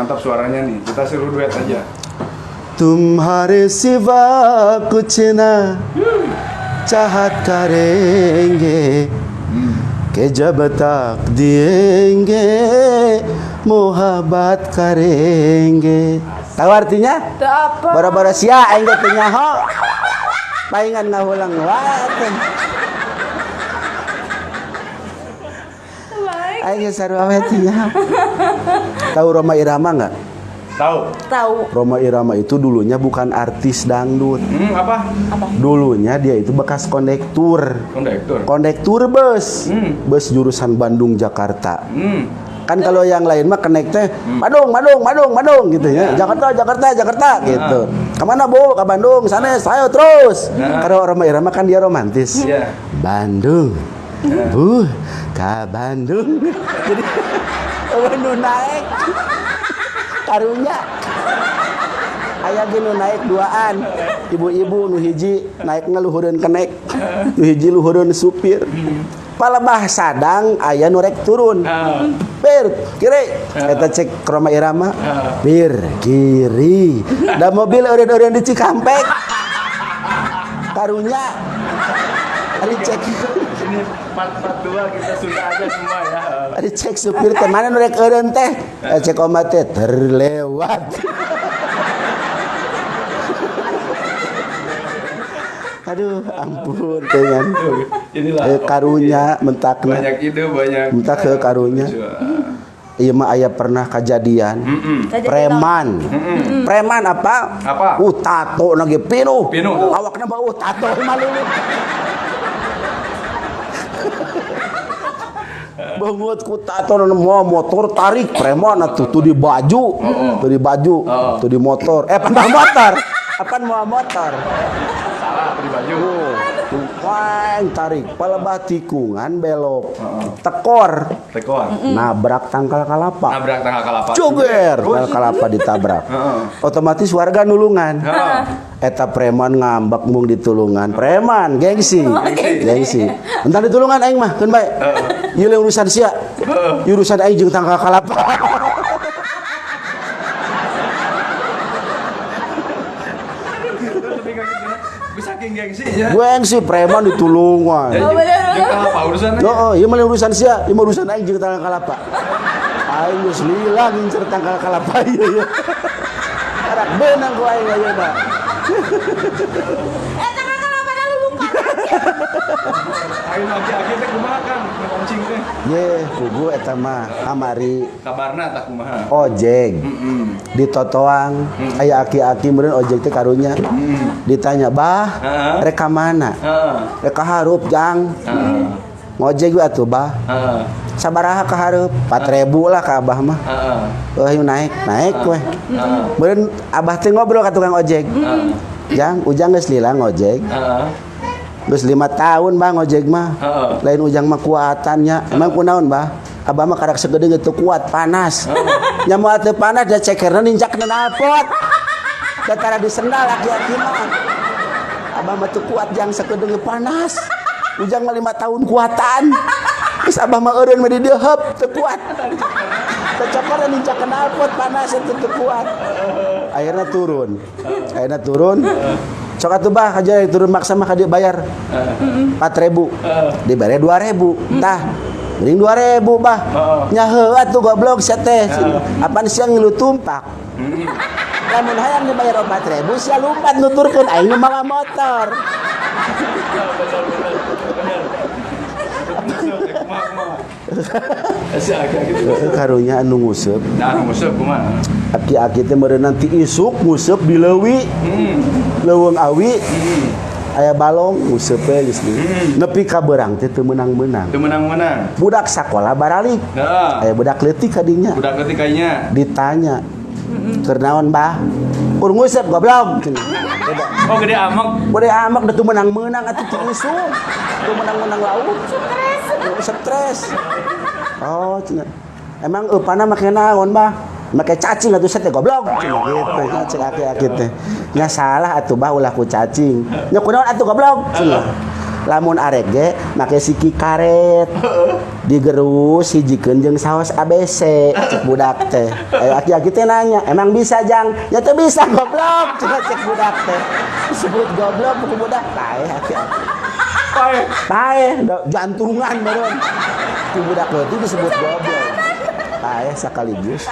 mantap suaranya nih. Kita suruh duet aja. तुम्हारे सिवा कुछ ना चाहत करेंगे कि जब तक दिएंगे मोहब्बत करेंगे. Tahu artinya? Apa? Bara-bara sia aing teh nyaho. Paingan ngahulang wae. Aing sarua we teh nyaho. Tahu Rhoma Irama enggak? Tahu. Rhoma Irama itu dulunya bukan artis dangdut. Apa? Dulunya dia itu bekas kondektur. Kondektur bus. Bus jurusan Bandung Jakarta. Kan kalau yang lain mah connect teh Bandung gitu ya. Jakarta gitu. Kemana Bu? Ke Bandung. Sana saya terus. Kalau Rhoma Irama kan dia romantis. Bandung. Bu, ke Bandung. Jadi Bandung naik. Karunya aya ge nu naik duaan, ibu-ibu nu hiji naik ngaluhureun kenek, nu hiji luhureun supir. Palebah sadang aya nu rek turun. Bir kiri, eta cek ke Rhoma Irama. Bir kiri. Da mobil eureun-eureun di Cikampek. Karunya ari cek ini 442 kita sudah aja semua ya. Ari cek supir teh mana nu rek eureun teh? Cek oma teh terlewat. Aduh, ampun teh kan. Inilah karunya mentakna. Banyak ide, banyak. Mentak ke karunya. Ieu mah aya pernah kejadian. Preman. Preman apa? Tato na ge pinuh. Awakna bau tato malulu. Banget ku tato mau motor tarik preman atuh tuh di baju, tuh di motor. Pandang motor. Apaan mau motor? Salah di baju. Wah, tarik palebah tikungan belok. Tekor. Nabrak tangkal kalapa. Joger, tangkal kalapa ditabrak. Otomatis warga nulungan. Eta preman ngambek mung ditulungan. Preman gengsi. Entar ditulungan aing mah keun bae. Ieu urusan sia. Urusan aing jeung tangkal kalapa. Gengsi preman ditulungan. Apa urusannya? Ieu mah urusan sia, ieu mah urusan aing jeung tangkal kalapa. Aing geus lila ngincer tangkal kalapa ieu. Arak benang ku aing ayeuna. Tangkal kalapa da lupa. Aing lagi teh kumaha Kang? Ngoncing teh. Ye, pugu eta mah kamari. Kabarna tah kumaha? Ojek. Di totoang aya aki-aki meureun ojek teh karunya. Ditanya, "Bah, rek ka mana?" Rek ka hareup, Jang. Ngojek we atuh, Bah. Sabaraha ka hareup? 4.000 lah ka Abah mah. Yuk naik we. Meureun Abah teh ngobrol ka tukang ojek. Jang, Ujang geus lila ngojek. Geus 5 tahun Bang ngojek mah. Lain Ujang mah kuatannya. Emang kunaon, Bah? Abah mah karak segede gitu kuat panas. Nya moal teu panas da cekerna ninjakna nalpot. Datara di sendal aki-aki mah. Abah mah teu kuat Jang sakedeung panas. Ujang mah 5 tahun kuatan. Terus Abah mah eureun mah di deuheup teu kuat. Cekerna ninjakna nalpot panas teu kuat. Akhirnya turun. Sok atuh Bah kaja turun maksa mah ka dieu bayar 4.000. Dibere 2.000. Tah mending 2.000 Bah. Nya heuh atuh goblok sia teh. Apaan sia ngilu tumpak. Lamun hayang dibayar 4.000 sia lumpat nuturkeun aing mawa motor. Karunya anu nguseup. Nah, nguseup kumaha? Aki-aki teh meureun nanti isuk nguseup di leuwi. Leuweung awi. Aya balong nguseup we geus deui. Nepi ka beurang teh teu meunang-meunang. Budak sakola baralik. Aya budak leutik ka dinya. Ditanya. Keur naon, Bah? Kur nguseup goblok. Oh, gede amak da teu meunang-meunang atuh teu isuk. Teu meunang-meunang laut. Stres. Oh, cenah. Emang eupana make naon, Bah? Make cacing atuh set goblok. Gitu, cek aki-aki teh. Nya salah atuh Bah ulah ku cacing. Nya kunaon atuh goblok? Cenah. lamun arek ge make siki karet digerus hijikeun jeung saos ABC cek budak teh aki-aki teh nanya emang bisa jang ya teh bisa goblok cek budak teh disebut goblok ku budak tae aki-aki tae jantungan baru ku budak leutik disebut goblok tae sakaligus